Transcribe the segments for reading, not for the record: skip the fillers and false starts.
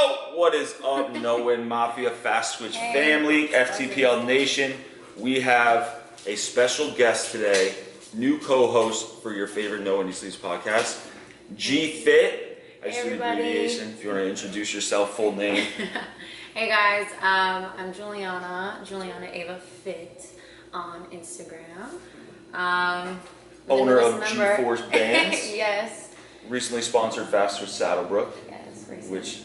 Yo, what is up, No Win Mafia, Fast Switch family, FTPL Nation? We have a special guest today, new co-host for your favorite No Win Sleeps podcast, G-Fit. I just do the abbreviation. If you want to introduce yourself, full name. Hey guys, I'm Giuliana Ava Fit on Instagram. Owner of G-Force Bands. Yes. Recently sponsored Fast Switch Saddlebrook. Yes, recently. Which,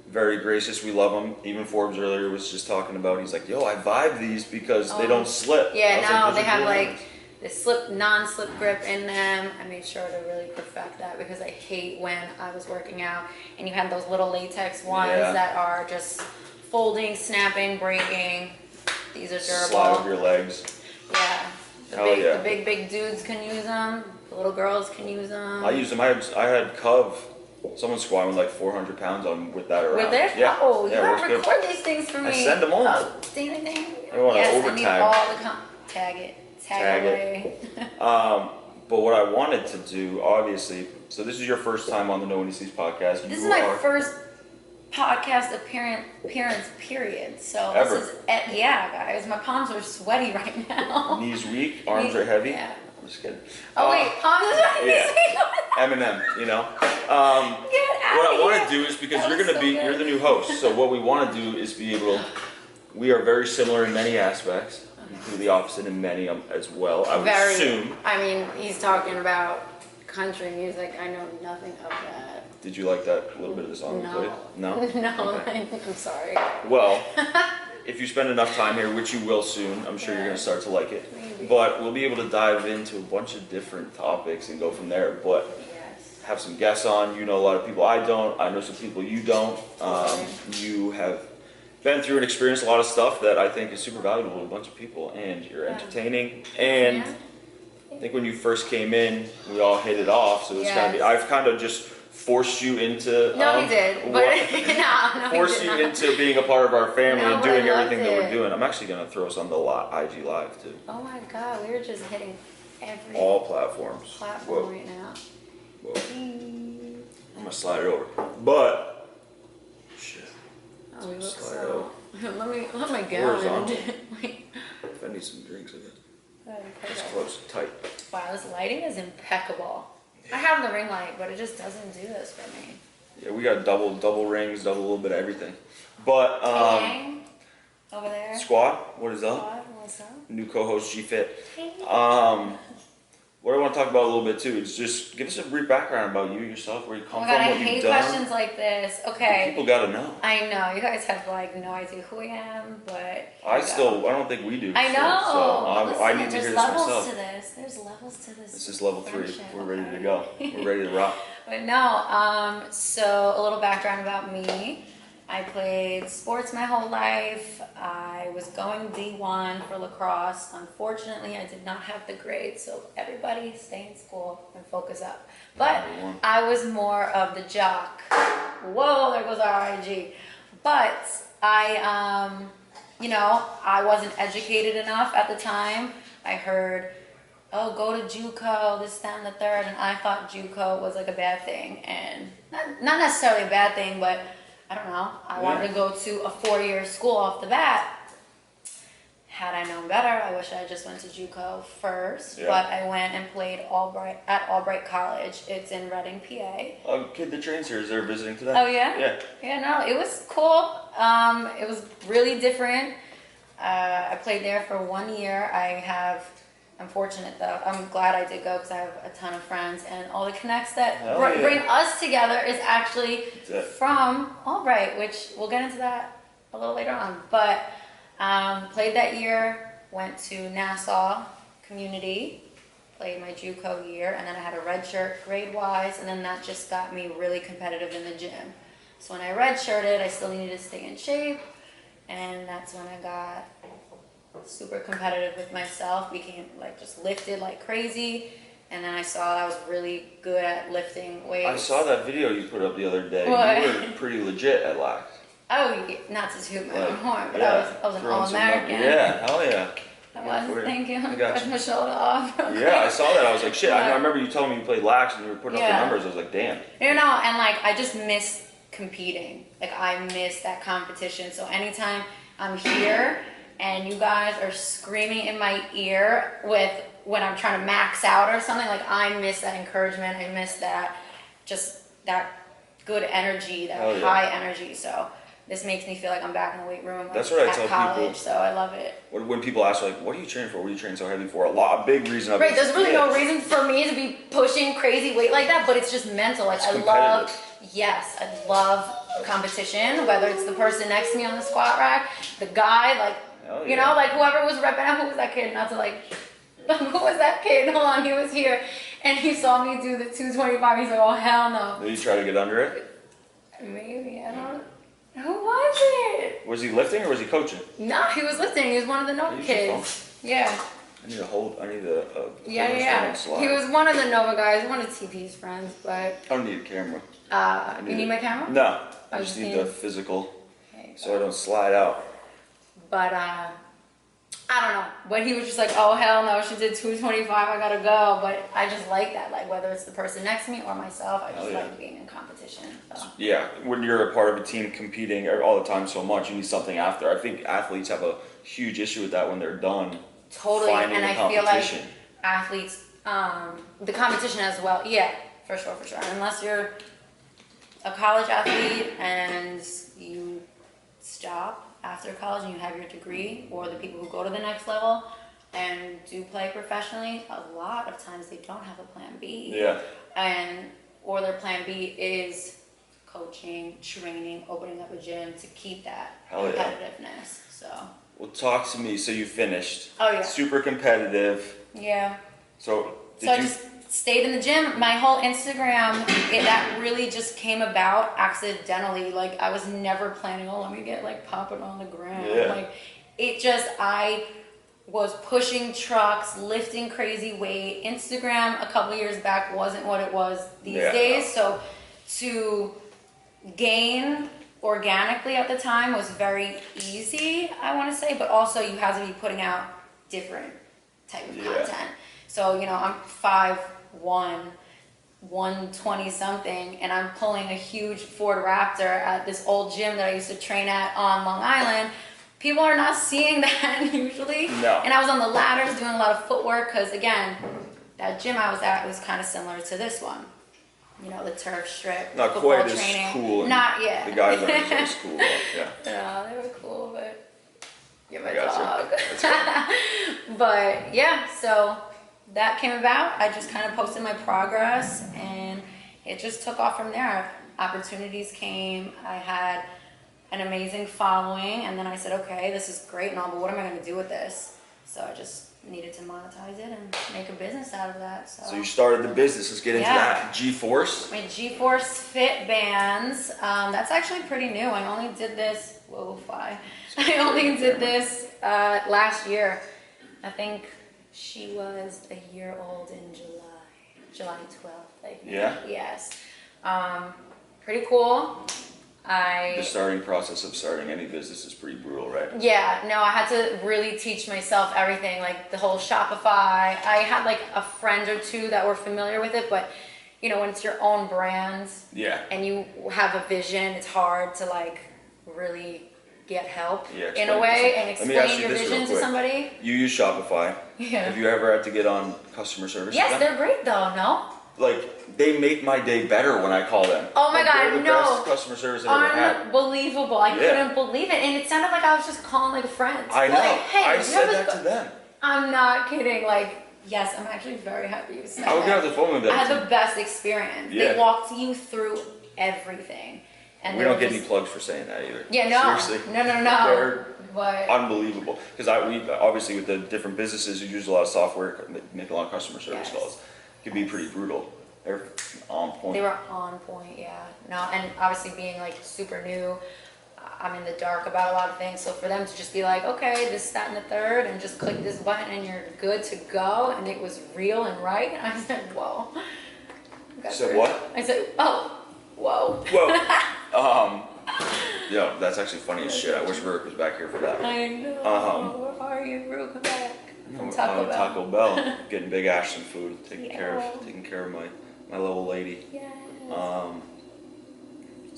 very gracious, we love them. Even Forbes earlier was just talking about, he's like, yo, I vibe these because they don't slip. Yeah, no, they have like the non-slip grip in them. I made sure to really perfect that because I hate when I was working out and you had those little latex ones that are just folding, snapping, breaking. These are durable. Slide over your legs. Yeah. The big dudes can use them. The little girls can use them. I use them. I had Cove. Someone squatting with like 400 pounds on with that around. With it? Yeah. Oh, you yeah, gotta record these things for me. I send them all. Oh, ding, ding, ding. I want to yes, over I need tag. all the tag it. Tag away. But what I wanted to do, obviously, so this is your first time on the No One Sleeps podcast. This is my first podcast appearance, period. So ever. This is yeah, guys. My palms are sweaty right now. Knees weak, arms are heavy. Yeah. I'm just kidding. Oh wait, palms are yeah. weak. Eminem, you know. What I want to do is because you're the new host. So what we want to do is be able to. We are very similar in many aspects. Completely opposite in many as well. I would assume. I mean, he's talking about country music. I know nothing of that. Did you like that little bit of the song we played? No? No, Okay. I'm sorry. Well, if you spend enough time here, which you will soon, I'm sure you're going to start to like it. Maybe. But we'll be able to dive into a bunch of different topics and go from there. But have some guests on. You know a lot of people I don't. I know some people you don't. You have been through and experienced a lot of stuff that I think is super valuable to a bunch of people. And you're entertaining. And I think when you first came in, we all hit it off. So it's kind of I've kind of just forced you into he did, but forced you into being a part of our family and doing everything that we're doing. I'm actually gonna throw us on the IG Live too. Oh my God, we were just hitting all platforms. Platform right now. Whoa. I'm gonna slide it over, but shit. Oh, we look so. Let me go. Horizontal. If I need some drinks of it. It's close, tight. Wow, this lighting is impeccable. I have the ring light, but it just doesn't do this for me. Yeah, we got double rings, double a little bit of everything. But over there. Squad, what is up? Squad, what's up? New co-host G-Fit. Hey. What I want to talk about a little bit too is just give us a brief background about you, yourself, where you come from, I what you've hate done. questions like this. Okay. People gotta know. I know you guys have like no idea who I am, but I don't think we do. I know. So Listen, I need to hear this myself. There's levels to this. This is level 3. We're ready to go. We're ready to rock. But no. So a little background about me. I played sports my whole life. I was going D1 for lacrosse. Unfortunately, I did not have the grades, so everybody stay in school and focus up. But I was more of the jock. Whoa, there goes our IG. But I wasn't educated enough at the time. I heard, oh, go to JUCO, this, that, and the third, and I thought JUCO was like a bad thing. And not necessarily a bad thing, but I don't know. I wanted to go to a 4-year school off the bat. Had I known better, I wish I just went to JUCO first. Yeah. But I went and played at Albright College. It's in Reading, PA. A kid that trains here is there visiting today. Oh yeah? Yeah. Yeah, no, it was cool. It was really different. I played there for 1 year. I'm fortunate though. I'm glad I did go because I have a ton of friends and all the connects that bring us together is actually from Albright, which we'll get into that a little later on. But played that year, went to Nassau Community, played my JUCO year, and then I had a red shirt grade-wise, and then that just got me really competitive in the gym. So when I redshirted, I still needed to stay in shape, and that's when I got super competitive with myself, became like just lifted like crazy, and then I saw I was really good at lifting weights. I saw that video you put up the other day. What? You were pretty legit at lax. Oh, not to toot my own horn, but I was an All-American. Yeah, hell yeah. I was, thank you. I got Push my shoulder off. Yeah, I saw that. I was like, shit. I remember you telling me you played lax and you were putting up the numbers. I was like, damn. And like I just missed competing. Like I miss that competition. So anytime I'm here and you guys are screaming in my ear with when I'm trying to max out or something, like I miss that encouragement. I miss that, just that good energy, that high energy. So this makes me feel like I'm back in the weight room. Like, that's what I at tell college, people. So I love it. When people ask like, what are you training for? What are you training so heavy for? A big reason. Right, there's really no reason for me to be pushing crazy weight like that, but it's just mental. Like I love competition, whether it's the person next to me on the squat rack, the guy, like, you know, like whoever was repping out, who was that kid? Not to like, who was that kid? Hold on, he was here and he saw me do the 225. He's like, oh hell no. Did you try to get under it? Maybe, I don't know. Who was it? Was he lifting or was he coaching? No, he was lifting. He was one of the Nova kids. Yeah. I need a Yeah. He was one of the Nova guys, one of TP's friends, but I don't need a camera. You need my camera? No. I just need the physical so I don't slide out. But I don't know. But he was just like, oh hell no, she did 225, I gotta go. But I just like that. Like whether it's the person next to me or myself, I just like being in competition. So. Yeah, when you're a part of a team competing all the time so much, you need something after. I think athletes have a huge issue with that when they're done. Totally, and I feel like athletes, the competition as well. Yeah, for sure. Unless you're a college athlete and you stop after college and you have your degree, or the people who go to the next level and do play professionally, a lot of times they don't have a plan B. Yeah. Or their plan B is coaching, training, opening up a gym to keep that competitiveness. So. Well, talk to me. So you finished. Oh yeah. Super competitive. Yeah. So I just stayed in the gym. My whole Instagram, that really just came about accidentally. Like I was never planning, let me get like popping on the gram. Yeah. Like it just, I was pushing trucks, lifting crazy weight. Instagram a couple years back wasn't what it was these days. So to gain organically at the time was very easy, I want to say, but also you have to be putting out different type of content. So, you know, I'm 5'1", 120 something, and I'm pulling a huge Ford Raptor at this old gym that I used to train at on Long Island. People are not seeing that usually. No. And I was on the ladders doing a lot of footwork because, again, that gym I was at was kind of similar to this one. You know, the turf strip, not football quite training. As cool. Not yet. The guys aren't as cool. Yeah. No, they were cool, but you're my dog. But yeah, so that came about. I just kind of posted my progress, and it just took off from there. Opportunities came. I had an amazing following, and then I said, okay, this is great and all, but what am I going to do with this? So I just needed to monetize it and make a business out of that. So you started the business. Let's get into that. G-Force. My G-Force Fit Bands. That's actually pretty new. I only did this. I only did this last year. I think she was a year old in July 12th. I think. Yeah. Yes. Pretty cool. The starting process of starting any business is pretty brutal, right? Yeah, no, I had to really teach myself everything, like the whole Shopify. I had like a friend or two that were familiar with it, but you know, when it's your own brand and you have a vision, it's hard to like really get help in a way and explain your vision to somebody. You use Shopify. Yeah. Have you ever had to get on customer service? Yes, they're great though, no? Like, they make my day better when I call them. Oh my God, they're the best customer service I've ever had. Unbelievable. I couldn't believe it. And it sounded like I was just calling like a friend. I know. Like, hey, I said that to them. I'm not kidding. Like, yes, I'm actually very happy you said that. I would get off the phone with them. I had the best experience. Yeah. They walked you through everything. And we don't get any plugs for saying that either. Yeah, no. Seriously. No. They're but unbelievable. Because we obviously with the different businesses, you use a lot of software, make a lot of customer service calls. It can be pretty brutal. They're on point. They were on point, yeah. No, and obviously being like super new, I'm in the dark about a lot of things. So for them to just be like, okay, this, that, and the third, and just click this button and you're good to go, and it was real and right. And I said, whoa. You said what? I said, oh, whoa. Whoa. Yeah, that's actually funny as shit. I wish Rurik was back here for that. I know. Where are you, Rurik? Come back. From Taco Bell. Getting Big Ash some food. Taking care of my little lady. Yes.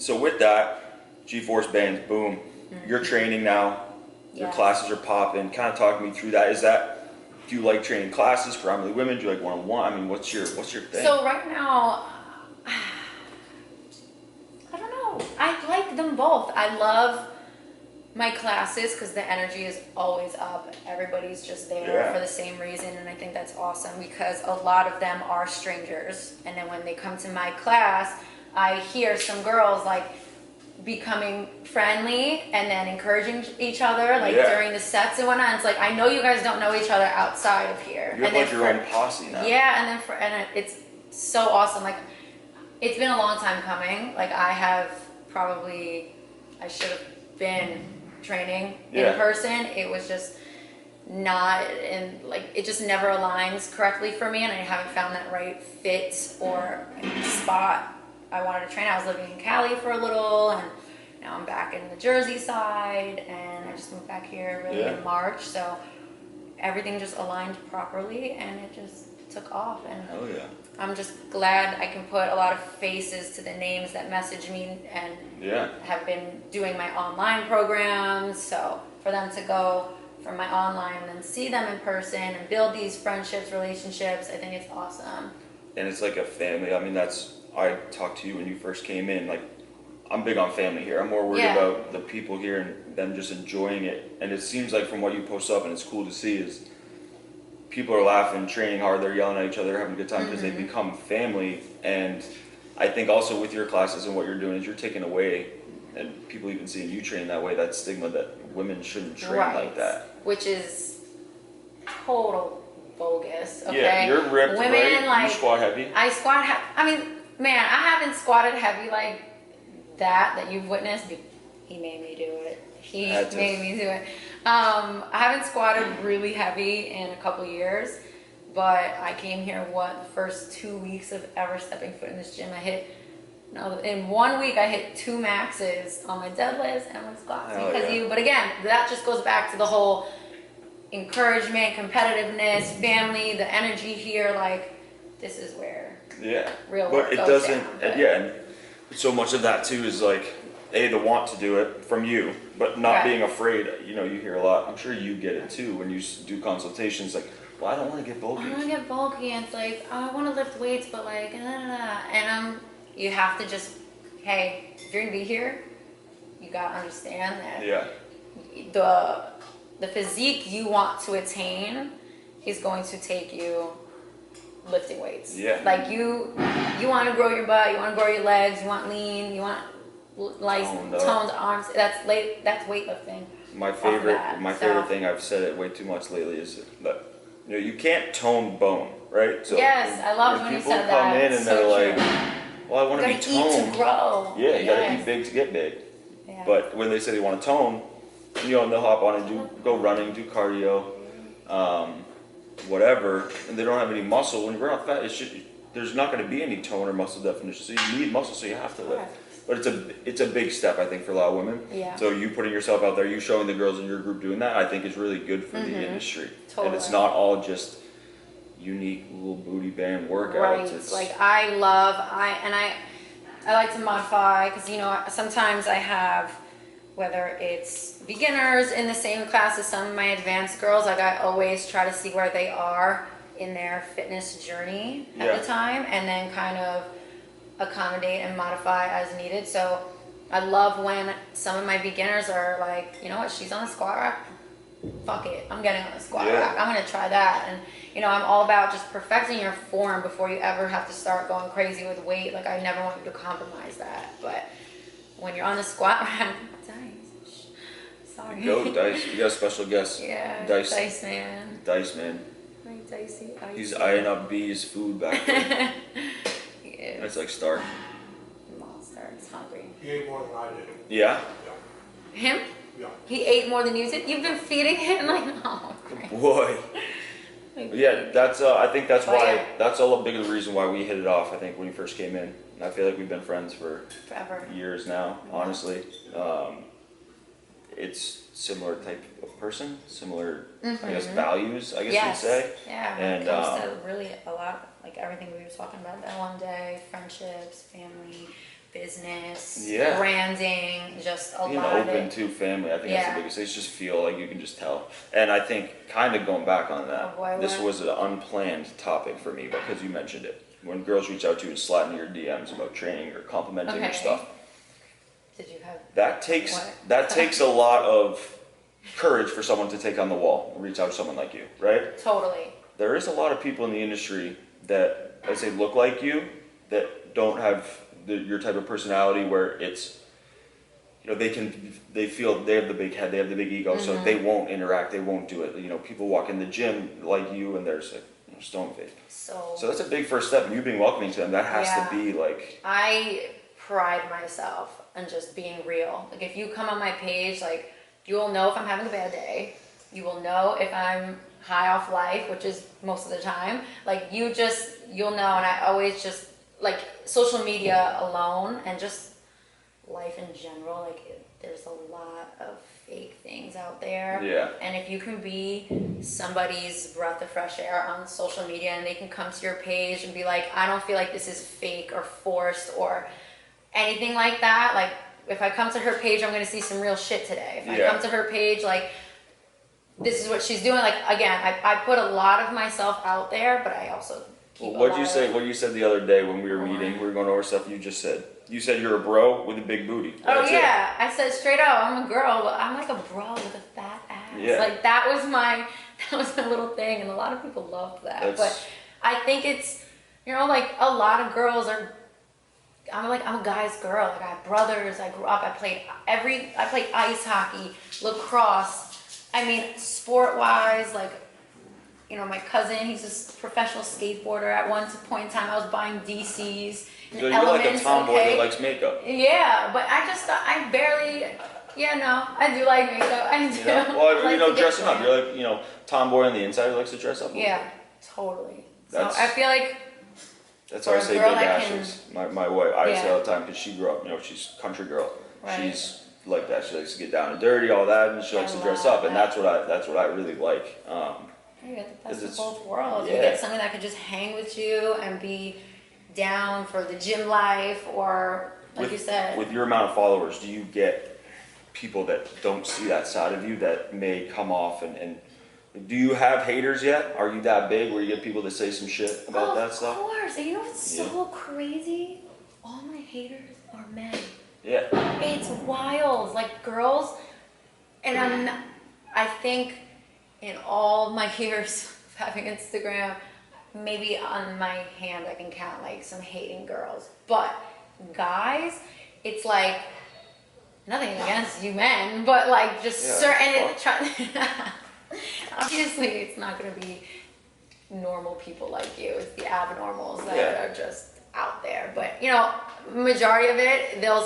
So with that, G-Force bands, boom. You're training now. Your Yes. classes are popping. Kind of talk me through that. Do you like training classes, predominantly women? Do you like one-on-one? I mean, what's your thing? So right now, I don't know. I like them both. I love my classes because the energy is always up. Everybody's just there for the same reason, and I think that's awesome because a lot of them are strangers. And then when they come to my class, I hear some girls like becoming friendly and then encouraging each other like during the sets and whatnot. It's like I know you guys don't know each other outside of here. You have like your own posse now. Yeah, and it's so awesome. Like it's been a long time coming. Like I should have been training in person. It was just not in like it just never aligns correctly for me, and I haven't found that right fit or spot I wanted to train. I was living in Cali for a little, and now I'm back in the Jersey side, and I just moved back here really in March, so everything just aligned properly, and it just took off. And hell yeah. I'm just glad I can put a lot of faces to the names that message me and have been doing my online programs. So for them to go from my online and then see them in person and build these friendships, relationships, I think it's awesome. And it's like a family. I mean, I talked to you when you first came in. Like, I'm big on family here. I'm more worried about the people here and them just enjoying it. And it seems like from what you post up, and it's cool to see, is people are laughing, training hard, they're yelling at each other, having a good time because they become family. And I think also with your classes and what you're doing is you're taking away, and people even seeing you train that way, that stigma that women shouldn't train like that. Which is total bogus, okay? Yeah, you're ripped, women, right? Like, you squat heavy? I squat heavy. I mean, man, I haven't squatted heavy like that you've witnessed. He made me do it. He made me do it. I haven't squatted really heavy in a couple years, but I came here, the first 2 weeks of ever stepping foot in this gym, in 1 week I hit 2 maxes on my deadlifts and my squats but again, that just goes back to the whole encouragement, competitiveness, family, the energy here, like this is where real work goes down. And so much of that too is like, the want to do it from you, but not being afraid. You know, you hear a lot, I'm sure you get it too, when you do consultations, like, well, I don't want to get bulky. I don't want to get bulky, and it's like, oh, I want to lift weights, but like, and you have to just, hey, if you're going to be here, you got to understand that the physique you want to attain is going to take you lifting weights. Like you want to grow your butt, you want to grow your legs, you want lean, you want toned arms. That's weightlifting. My favorite thing, I've said it way too much lately, is that you can't tone bone, right? So yes, I love when you said that. People come in and they're like, well, I want to be toned. Eat to grow. Yeah, you gotta be big to get big. Yeah. But when they say they want to tone, they'll hop on and go running, do cardio, whatever, and they don't have any muscle. When you burn off fat, there's not going to be any tone or muscle definition. So you need muscle, so you have to lift. But it's a big step, I think, for a lot of women. Yeah. So you putting yourself out there, you showing the girls in your group doing that, I think is really good for the industry. Totally. And it's not all just unique little booty band workouts. Right. It's like I like to modify because sometimes I have, whether it's beginners in the same class as some of my advanced girls, like I always try to see where they are in their fitness journey at the time, and then kind of accommodate and modify as needed. So I love when some of my beginners are like, you know what, she's on the squat rack, fuck it, I'm getting on the squat rack, I'm gonna try that. And I'm all about just perfecting your form before you ever have to start going crazy with weight. Like I never want you to compromise that, but when you're on the squat rack, sorry. Go Dice, you got a special guest. Yeah, Dice man. Dice man. Right, Dicey. He's eyeing up B's food back there. It's like Stark. Monster, it's hungry. He ate more than I did. Yeah? Him? Yeah. He ate more than you did? You've been feeding him? Like, oh, great. Boy. Yeah, I think that's why, that's a big of the reason why we hit it off, I think, when you first came in. I feel like we've been friends for forever, years now, honestly. It's similar type of person, similar, I guess, values, I guess you'd say. Yeah, and it comes to really a lot, like everything we were talking about that one day, friendships, family, business, Yeah. branding, just a Being lot of open it. to family, I think that's the Yeah. biggest thing. It's just feel like you can just tell. And I think, kind of going back on that, Oh boy, this what? was an unplanned topic for me because you mentioned it. When girls reach out to you and slide into your DMs about training or complimenting your Okay. stuff, Did you have that takes what? a lot of courage for someone to take on the wall and reach out to someone like you, right? Totally. There is a lot of people in the industry that, I say, look like you, that don't have your type of personality where it's, they feel they have the big head, they have the big ego, so they won't interact, they won't do it. People walk in the gym like you and there's like stone face. So that's a big first step, and you being welcoming to them, that has to be like. I pride myself on just being real. Like if you come on my page, like you will know if I'm having a bad day. You will know if I'm high off life, which is most of the time. Like you'll know, and I always just like social media alone and just life in general, like there's a lot of fake things out there. Yeah. And if you can be somebody's breath of fresh air on social media and they can come to your page and be like, I don't feel like this is fake or forced or anything like that. Like if I come to her page, I'm gonna see some real shit today. If I come to her page, like this is what she's doing. Like again, I put a lot of myself out there, but I also keep What you said the other day when we were meeting, we were going over stuff, you said you're a bro with a big booty. That's it. I said straight up, I'm a girl, but I'm like a bro with a fat ass. Yeah. Like that was my little thing, and a lot of people loved that. But I think it's, like a lot of girls are. I'm a guy's girl. Like I have brothers. I grew up. I played ice hockey, lacrosse. I mean, sport-wise, like. My cousin, he's a professional skateboarder. At one point in time, I was buying DCs. So you're like a tomboy that likes makeup. Yeah, but I do like makeup. I do. Well, dressing up. You're like, tomboy on the inside who likes to dress up. Yeah, totally. So I feel like that's why I say big ashes. My wife, I say all the time because she grew up. She's a country girl. Right. She's like that. She likes to get down and dirty, all that, and she likes to dress up, and that's what I really like. You get the best of both worlds. You get someone that can just hang with you and be down for the gym life, or like you said. With your amount of followers, do you get people that don't see that side of you that may come off and do you have haters yet? Are you that big where you get people that say some shit about that stuff? Of course. And what's so crazy? All my haters are men. Yeah. It's wild. Like girls, and I think in all my years of having Instagram, maybe on my hand I can count like some hating girls. But guys, it's like nothing against you men, but like just obviously it's not gonna be normal people like you. It's the abnormals that are just out there. But majority of it, they'll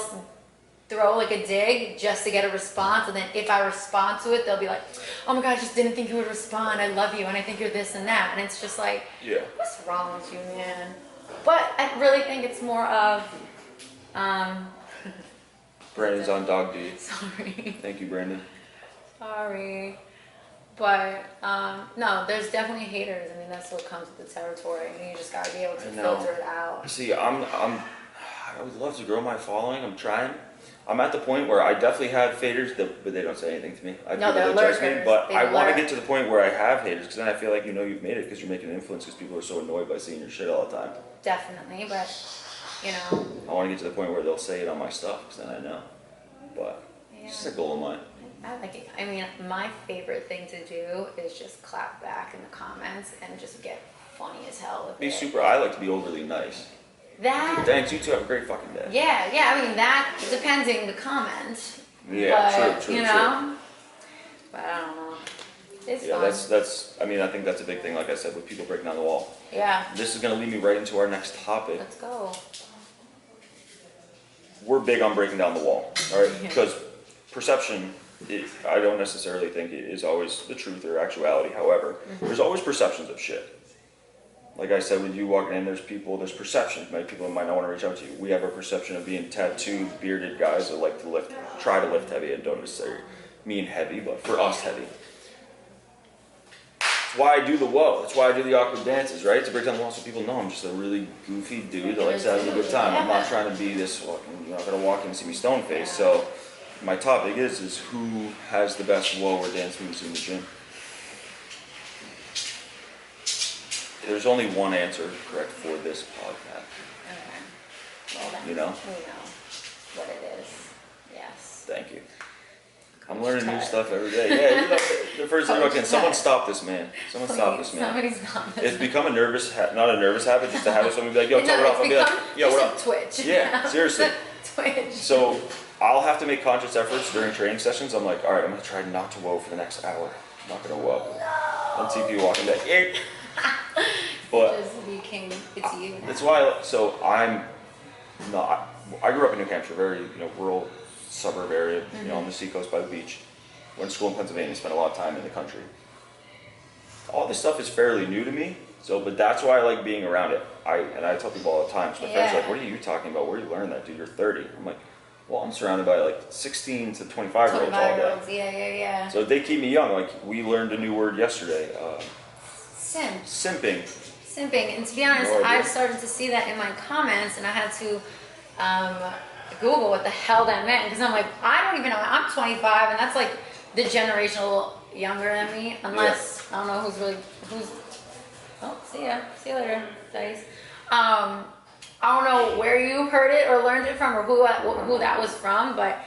throw like a dig just to get a response, and then if I respond to it, they'll be like, oh my god, I just didn't think you would respond, I love you and I think you're this and that, and it's just like, what's wrong with you, man? But I really think it's more of Brandon's on dog duty. Sorry. Thank you, Brandon. Sorry. But no, there's definitely haters. I mean, that's what comes with the territory. I mean, you just gotta be able to filter it out. See, I would love to grow my following. I'm trying. I'm at the point where I definitely have haters, but they don't say anything to me. They're lurkers. But I want to get to the point where I have haters, because then I feel like you've made it, because you're making an influence, because people are so annoyed by seeing your shit all the time. Definitely, but I want to get to the point where they'll say it on my stuff, because then I know. But it's just a goal of mine. I like it. I mean, my favorite thing to do is just clap back in the comments and just get funny as hell with it. I like to be overly nice. Thanks, you two have a great fucking day. Yeah, I mean, that, depending the comment. Yeah, but, true. But I don't know. It's fun. That's, I think that's a big thing, like I said, with people breaking down the wall. Yeah. This is going to lead me right into our next topic. Let's go. We're big on breaking down the wall, all right? Because perception, I don't necessarily think it is always the truth or actuality. However, there's always perceptions of shit. Like I said, when you walk in, there's perceptions. Many people might not want to reach out to you. We have a perception of being tattooed, bearded guys that like to try to lift heavy, and don't necessarily mean heavy, but for us heavy. why I do the whoa. That's why I do the awkward dances, right? To break down the wall so people know I'm just a really goofy dude that likes to have a good time. I'm not trying to be this, you're not going to walk in and see me stone face. So my topic is who has the best whoa or dance moves in the gym? There's only one answer correct for this podcast. Okay. Well then, You know? we know what it is. Yes. Thank you. I'm learning new stuff every day. Yeah, you know, the first thing again, someone stop this man. Someone stop this man. Somebody stop this. It's become a nervous, not a nervous habit, just a habit. Someone be like, yo, tell it off. I'll be like, yo, what up? Twitch. Yeah, seriously. Twitch. So I'll have to make conscious efforts during training sessions. I'm like, all right, I'm gonna try not to whoa for the next hour. I'm not gonna whoa. On TP walking back. But it's you now. that's why. So I'm not. I grew up in New Hampshire, very rural suburb area, on the seacoast by the beach. Went to school in Pennsylvania, spent a lot of time in the country. All this stuff is fairly new to me, but that's why I like being around it. I tell people all the time, so my friends are like, what are you talking about? Where do you learn that, dude? You're 30. I'm like, well, I'm surrounded by like 16 to 25-year-olds all day. Yeah. So they keep me young. Like, we learned a new word yesterday. Simping. Simping. And to be honest, I've started to see that in my comments, and I had to Google what the hell that meant, because I'm like, I don't even know. I'm 25, and that's like the generation a little younger than me, unless I don't know who's. Oh, see you later, guys. I don't know where you heard it or learned it from, or who that was from, but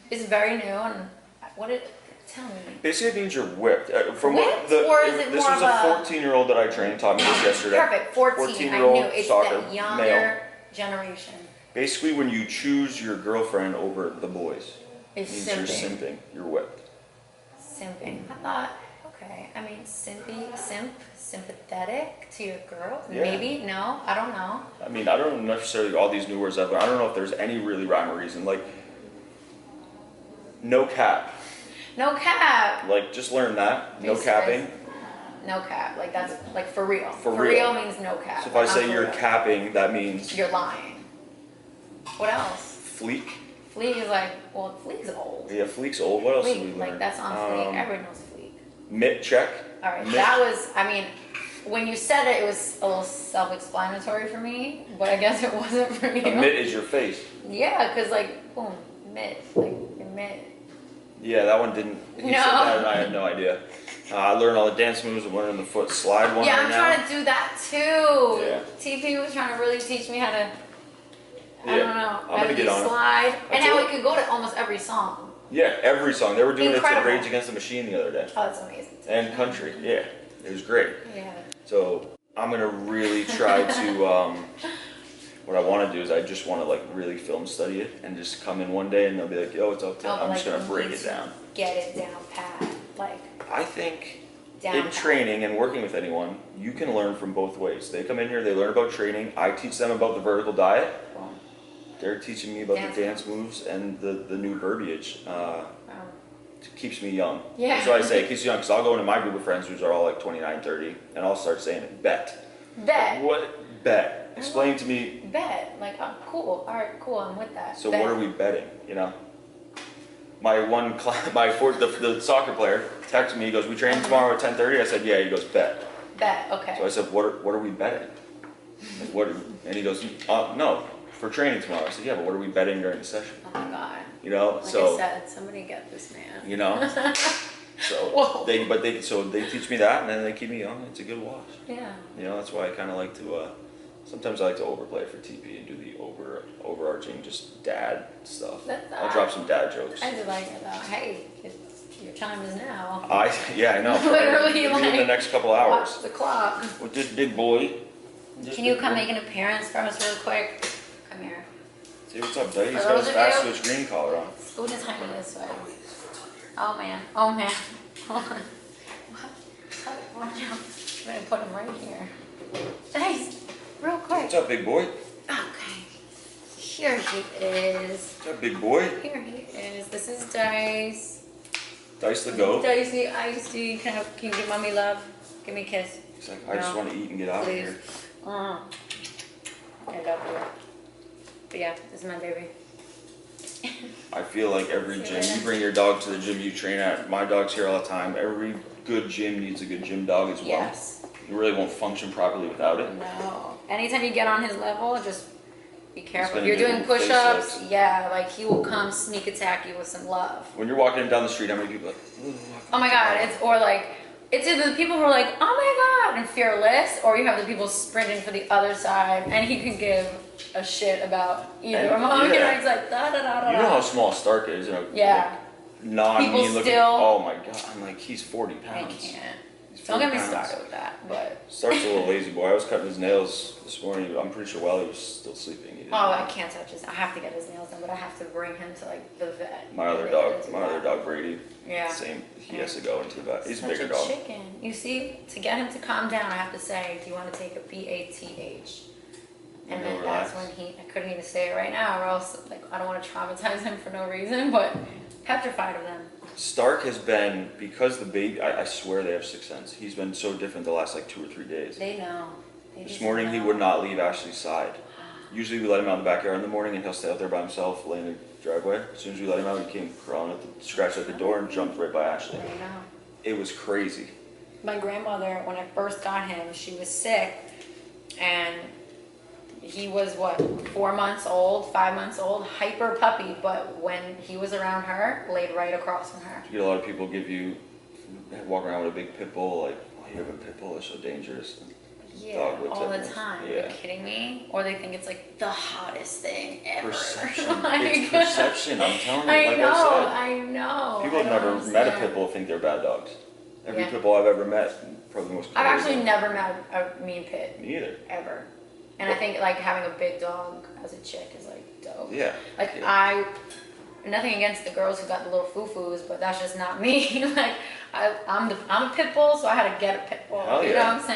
it's very new. And tell me? Basically, it means you're whipped. Whipped, or is it this more was of a 14-year-old that I trained, taught me this yesterday. Perfect, 14. 14-year-old I knew it's soccer that younger male. generation. Basically, when you choose your girlfriend over the boys, It's means you're simping. You're whipped. Simping. I thought, okay. I mean, sympathetic to your girl? Yeah. Maybe? No, I don't know. I mean, I don't know necessarily all these new words I've learned. I don't know if there's any really rhyme or reason. Like, no cap. No cap. Like, just learn that. No capping. No cap. Like, that's like for real. For real means no cap. So if I say you're capping, that means you're lying. What else? fleek. Fleek is like, well, fleek's old. Yeah, fleek's old. What else did we learn? Like, that's on fleek. Everyone knows fleek. Mitt check. All right, that was, I mean, when you said it, it was a little self-explanatory for me, but I guess it wasn't for you. A mitt is your face. Yeah, because like, boom, mitt, like your mitt. Yeah, that one didn't. He said that, and I had no idea. I learned all the dance moves. I'm learning the foot slide one. Yeah, right I'm now. trying to do that too. Yeah. TP was trying to really teach me how to. I don't know. I'm gonna get on slide, it. and how it could go to almost every song. Yeah, every song. They were doing Incredible. it to Rage Against the Machine the other day. Oh, that's amazing. And country. Yeah, it was great. Yeah. So I'm gonna really try to. What I want to do is I just want to like really film study it and just come in one day and they'll be like, yo, it's up to. I'm just gonna break it down. Get it down pat, like. I think down in pat. training and working with anyone, you can learn from both ways. They come in here, they learn about training. I teach them about the vertical diet. Boom. They're teaching me about the dance moves and the new verbiage. It keeps me young. Yeah. That's why I say it keeps you young, because I'll go into my group of friends who are all like 29, 30, and I'll start saying it. Bet. What? Bet. Explain to me. Bet. Like, oh, cool. All right, cool. I'm with that. So what are we betting? You know? My the soccer player texted me. He goes, "We train tomorrow at 10:30." I said, "Yeah." He goes, "Bet." Bet. Okay. So I said, "What are we betting?" Like, what? And he goes, "No, for training tomorrow." I said, "Yeah, but what are we betting during the session?" Oh my god. You know, like so I said, somebody get this man. You know, so they teach me that, and then they keep me young. It's a good wash. Yeah. You know, that's why I kind of like to. Sometimes I like to overplay for TP and do the overarching just dad stuff. I'll drop some dad jokes. I do like it though. Hey, your time is now. I know. Literally, like, in the next couple hours. Watch the clock. With this big boy. Can you come make an appearance for us real quick? Come here. See what's up, buddy? He's got his fast switch green collar on. Scoot his tiny this way. Oh man. Oh man. Hold on. Watch out. I'm gonna put him right here. Nice. Real quick. What's up, big boy? Okay. Here he is. What's up, big boy? Here he is. This is Dice. Dice the goat. Dicey, Icy. Can you give mommy love? Give me a kiss. He's like, I just want to eat and get out Please. of here. I love you. But yeah, this is my baby. I feel like every gym, you bring your dog to the gym you train at, my dog's here all the time. Every good gym needs a good gym dog as well. Yes. You really won't function properly without it. No. Anytime you get on his level, just be careful. If you're gonna doing do face push-ups, lips. yeah, like he will come sneak attack you with some love. When you're walking down the street, how many people are like, Oh my god, it's either the people who are like, oh my god, and fearless, or you have the people sprinting for the other side, and he can give a shit about either. And, He's like, da da da da. You know how small Stark is, you know? Yeah. Like, non-mean People looking. still- Oh my god, I'm like, he's 40 I pounds. can't. He's Don't 40 get me pounds. started with that, but. Stark's a little lazy boy. I was cutting his nails this morning. I'm pretty sure while he was still sleeping. He didn't Oh, I can't touch his. I have to get his nails done, but I have to bring him to like the vet. My other dog Brady. Yeah. Same. He has to go into the vet. He's a Such bigger a dog. chicken. You see, to get him to calm down, I have to say, do you want to take a BATH? And then Relax. that's when I couldn't even say it right now, or else like I don't want to traumatize him for no reason, but petrified of them. Stark has been, because the baby, I swear they have sixth sense. He's been so different the last like 2 or 3 days. They know. This morning he would not leave Ashley's side. Usually we let him out in the backyard in the morning and he'll stay out there by himself, lay in the driveway. As soon as we let him out, he came crawling up, scratched at the door and jumped right by Ashley. I know. It was crazy. My grandmother, when I first got him, she was sick, and he was what, 4 months old, 5 months old, hyper puppy, but when he was around her, laid right across from her. You get a lot of people walk around with a big pit bull, like, oh, you have a pit bull, it's so dangerous. Yeah, Dog whips all the everyone. time. Yeah. You're kidding me? Or they think it's like the hottest thing ever. Perception. Like, It's perception, I'm telling you. I Like know, I said, I know. people I have don't never met a understand. pit bull think they're bad dogs. Every Yeah. pit bull I've ever met, probably the most I've crazy. actually never met a mean pit. Me either. Ever. And I think like having a big dog as a chick is like dope. Yeah. Like yeah. nothing against the girls who got the little foo-foos, but that's just not me. Like I'm a pit bull, so I had to get a pit bull. Hell You know yeah. what I'm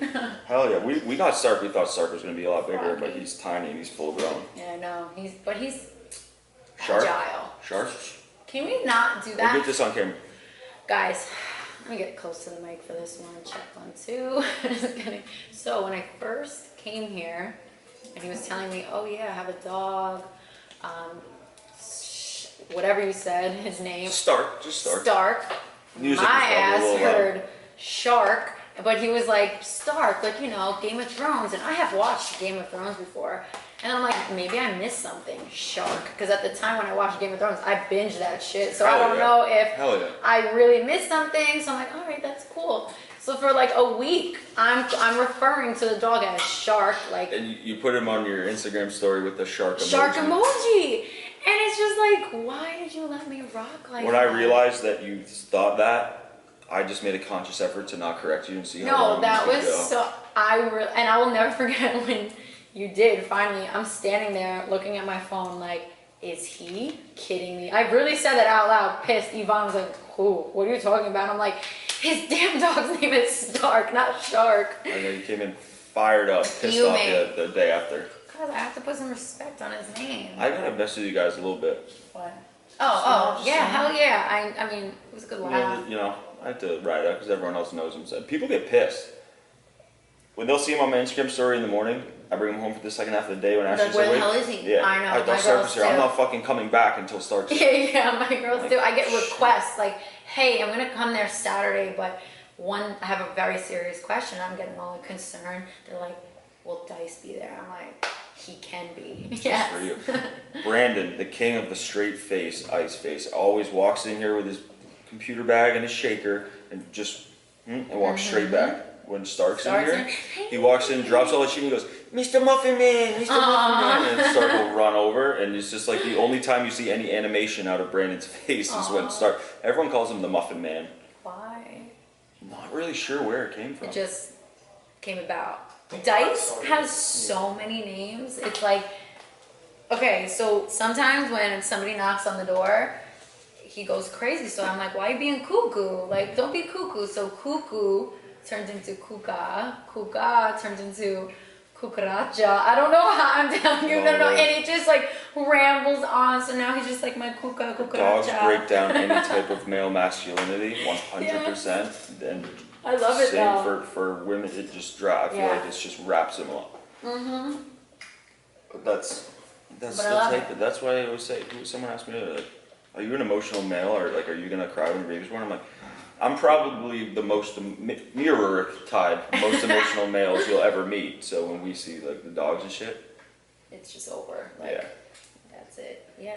saying? Hell yeah. We got Stark, we thought Stark was going to be a lot bigger, but Rocky. he's tiny and he's full grown. Yeah, I know. He's Shark? agile. Shark? Can we not do We'll that? get this on camera. Guys, let me get close to the mic for this one. Check 1, 2. Just kidding. So when I first came here, and he was telling me, oh yeah, I have a dog, whatever you said, his name. Stark, just Stark. Stark. Music My was probably a ass little loud. heard Shark, but he was like, Stark, like, you know, Game of Thrones. And I have watched Game of Thrones before. And I'm like, maybe I missed something. Shark. Because at the time when I watched Game of Thrones, I binged that shit. So I Hell don't yeah. know if Hell yeah. I really missed something. So I'm like, all right, that's cool. So for like a week, I'm referring to the dog as Shark, like And you put him on your Instagram story with the shark emoji. Shark emoji. And it's just like, why did you let me rock like When that? I realized that you thought that, I just made a conscious effort to not correct you and see how No, long that this was could go. so. And I will never forget when you did. Finally, I'm standing there looking at my phone, like, is he kidding me? I really said that out loud, pissed. Yvonne was like, who? What are you talking about? I'm like, his damn dog's name is Stark, not Shark. I know you came in fired up, pissed off Fuming. the day after. Cause I have to put some respect on his name. I gotta mess with you guys a little bit. What? Oh, yeah, hell yeah. I mean, it was a good laugh. You know, I have to ride out because everyone else knows him. So people get pissed. When they'll see him on my Instagram story in the morning, I bring him home for the second half of the day when Ashley's where the awake. hell is he? Yeah, I know, I my thought Stark girls was here. I'm too. not fucking coming back until Stark's here. Yeah, my girls do. I get requests like, hey, I'm gonna come there Saturday, but I have a very serious question. I'm getting all concerned. They're like, will Dice be there? I'm like, he can be. Just for you. Brandon, the king of the straight face, ice face, always walks in here with his computer bag and his shaker and just and walks straight back. When Stark's in here, he walks in, drops all his shit, and he goes, Mr. Muffin Man, Mr. Muffin Man, and Stark will run over, and it's just like the only time you see any animation out of Brandon's face is when Stark. Everyone calls him the Muffin Man. Why? Not really sure where it came from. It just came about. Dice has so many names. It's like, okay, so sometimes when somebody knocks on the door, he goes crazy. So I'm like, why are you being cuckoo? Like, don't be cuckoo. So cuckoo turns into kuka. Kuka turns into cucaracha. I don't know how I'm telling you. No. And it just like rambles on. So now he's just like my kuka, cucaracha. Dogs break down any type of male masculinity, 100%. And I love it same though. for women, it just drives. I feel like it just wraps them up. But that's But the I love type. That's why I always say. Someone asked me, like, "Are you an emotional male, or like, are you gonna cry when your baby's born?" I'm like, I'm probably the most mirror-tied, most emotional males you'll ever meet. So when we see like the dogs and shit, it's just over. Like, yeah, that's it. Yeah,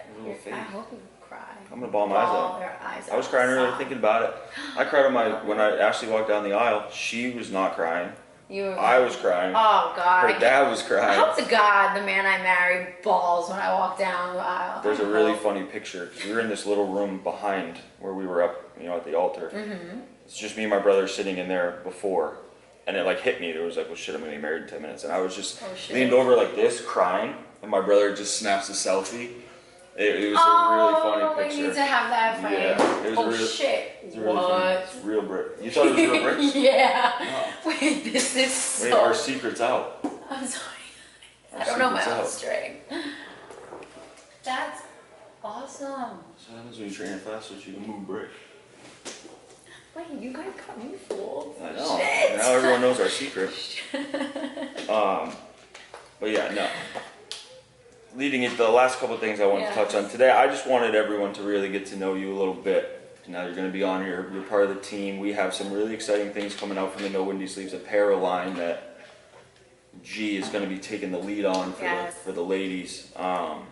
I hope you cry. I'm gonna bawl my eyes out. Their eyes I was crying earlier thinking about it. I cried when Ashley walked down the aisle. She was not crying. I was crying. Oh God. Her dad was I crying. hope to God the man I marry bawls when I walk down the aisle. There's a really funny picture. We were in this little room behind where we were up, at the altar. Mm-hmm. It's just me and my brother sitting in there before, and it like hit me. It was like, well, shit, I'm gonna get married in 10 minutes, and I was just leaned over like this, crying, and my brother just snaps a selfie. It was a really funny picture. We need to have that frame. Yeah, it was shit! It's really what? funny. It's real brick. You thought it was real bricks? Yeah. Oh. Wait, this is so. Wait, our secret's out. I'm sorry. Our I don't know my secret's own out. string. That's awesome. So what happens when you train it fast, so you can move brick. Wait, you guys got me fooled. I know. Shit. Now everyone knows our secret. But yeah, no. Leading into the last couple of things I wanted to touch on today, I just wanted everyone to really get to know you a little bit. Now you're going to be on here, you're part of the team. We have some really exciting things coming out from the No Windy Sleeves apparel line that G is going to be taking the lead on for the ladies. I'm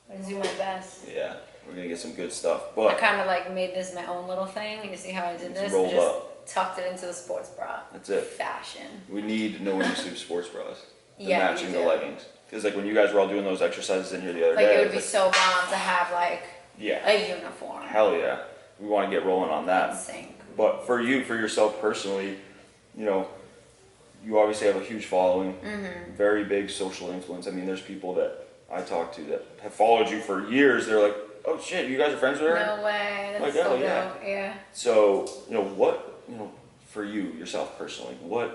gonna do my best. Yeah, we're going to get some good stuff. I But kind of like made this my own little thing. You see how I did this? rolled I just up. tucked it into the sports bra. That's it. Fashion. We need No Windy Sleeves sports bras. Yeah, matching you the do. leggings. Because like when you guys were all doing those exercises in here the other Like day, it would be so bomb to have like yeah, a uniform. hell yeah. We want to get rolling on that. Sync. But for yourself personally, you obviously have a huge following, very big social influence. I mean, there's people that I talk to that have followed you for years. They're like, oh shit, you guys are friends with her? No way. That's Like, so oh, dope. yeah. Yeah. So, for yourself personally, where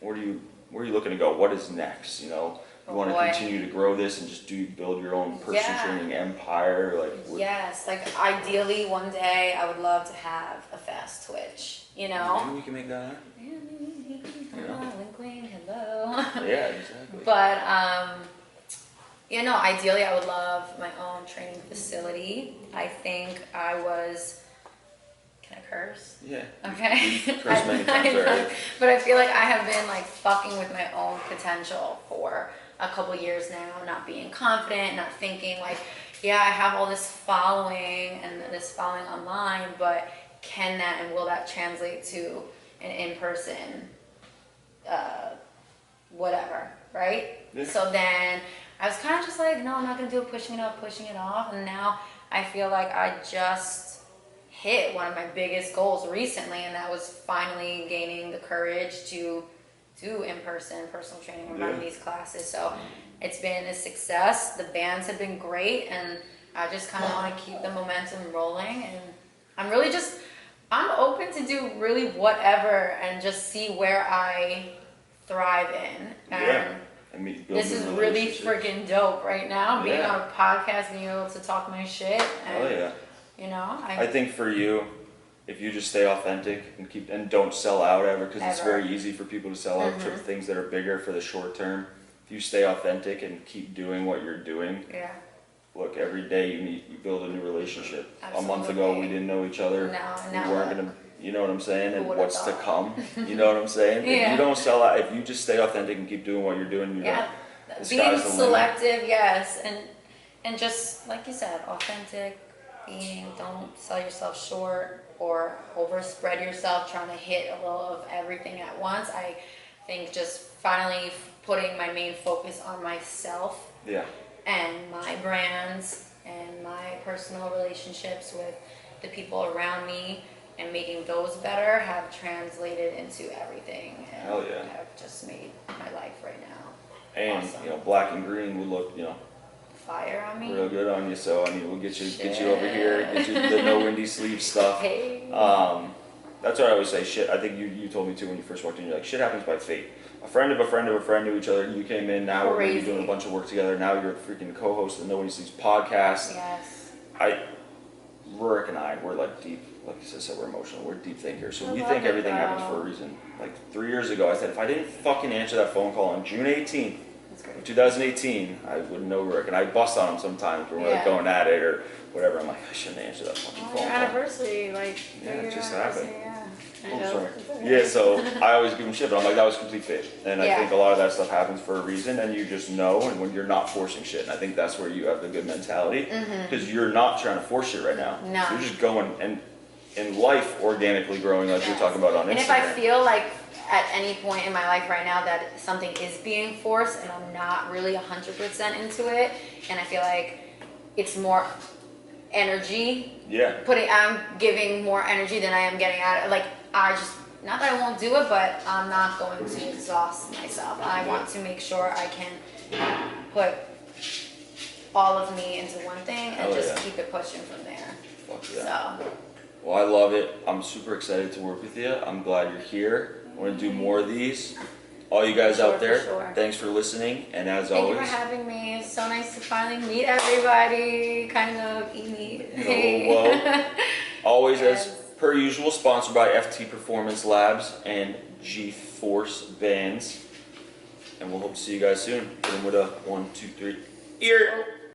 are you looking to go? What is next? You want to continue to grow this and just build your own personal training empire? Yes, like ideally one day I would love to have a fast twitch, Maybe we can make that happen. Wink, wink, hello. Yeah, exactly. But, ideally I would love my own training facility. I think can I curse? Yeah. Okay. You curse many times already. But I feel like I have been like fucking with my own potential for a couple years now, not being confident, not thinking like, yeah, I have all this following and this following online, but can that and will that translate to an in-person whatever, right? Yeah. So then I was kind of just like, no, I'm not gonna do it, pushing it off, and now I feel like I just hit one of my biggest goals recently, and that was finally gaining the courage to do in-person personal training and run these classes. So it's been a success. The bands have been great, and I just kind of want to keep the momentum rolling, and I'm open to do really whatever and just see where I thrive in. And this is really freaking dope right now, being on a podcast, being able to talk my shit. And, I think for you, if you just stay authentic and don't sell out ever, because it's very easy for people to sell out for things that are bigger for the short term. If you stay authentic and keep doing what you're doing, look, every day you build a new relationship. Absolutely. A month ago we didn't know each other. We weren't gonna, you know what I'm saying, and what's to come. You know what I'm saying? If you don't sell out, if you just stay authentic and keep doing what you're doing, being selective, yes, and just like you said, authentic. Don't sell yourself short or overspread yourself trying to hit a little of everything at once. I think just finally putting my main focus on myself and my brands and my personal relationships with the people around me and making those better have translated into everything. And Hell yeah. have just made my life right now. And awesome. Black and green would look Fire on me. real good on you. So we'll get you over here, get you the No Windy Sleeve stuff. Hey. That's what I always say. Shit, I think you told me too when you first walked in. You're like, shit happens by fate. A friend of a friend of a friend knew each other. You came in. Now we're going to be doing a bunch of work together. Now you're a freaking co-host of the No Windy Sleeves podcast. Yes. Rurik and I, we're like deep, like you said, we're emotional. We're deep thinkers. So we think everything happens for a reason. Like 3 years ago, I said, if I didn't fucking answer that phone call on June 18th, That's great. 2018, I wouldn't know Rick, and I bust on him sometimes when we're like Yeah. going at it or whatever. I'm like, I shouldn't answer that fucking Oh, phone your call. anniversary, like, Yeah, it your just anniversary, happened. yeah. I Oh, know. sorry. It's okay. Yeah, so I always give him shit, but I'm like, that was complete fate. And I Yeah. think a lot of that stuff happens for a reason, and you just know, and when you're not forcing shit. And I think that's where you have the good mentality, because you're not trying to force shit right now. No. You're just going and in life organically growing, like you're Yes. talking about on Instagram. And if I feel like at any point in my life right now that something is being forced and I'm not really 100% into it, and I feel like it's more energy, Yeah. I'm giving more energy than I am getting out of it. Like, I just, not that I won't do it, but I'm not going to exhaust myself. I want to make sure I can put all of me into one thing and Hell just yeah. keep it pushing from there. Fuck yeah. So, Well, I love it. I'm super excited to work with you. I'm glad you're here. I want to do more of these. All you guys Sure, out there, for sure. thanks for listening. And as thank always, you for having me. It's so nice to finally meet everybody. Kind of meet. well, always Yes. as per usual, sponsored by FT Performance Labs and G-Force Bands. And we'll hope to see you guys soon. Hit 'em with a 1, 2, 3. Ear.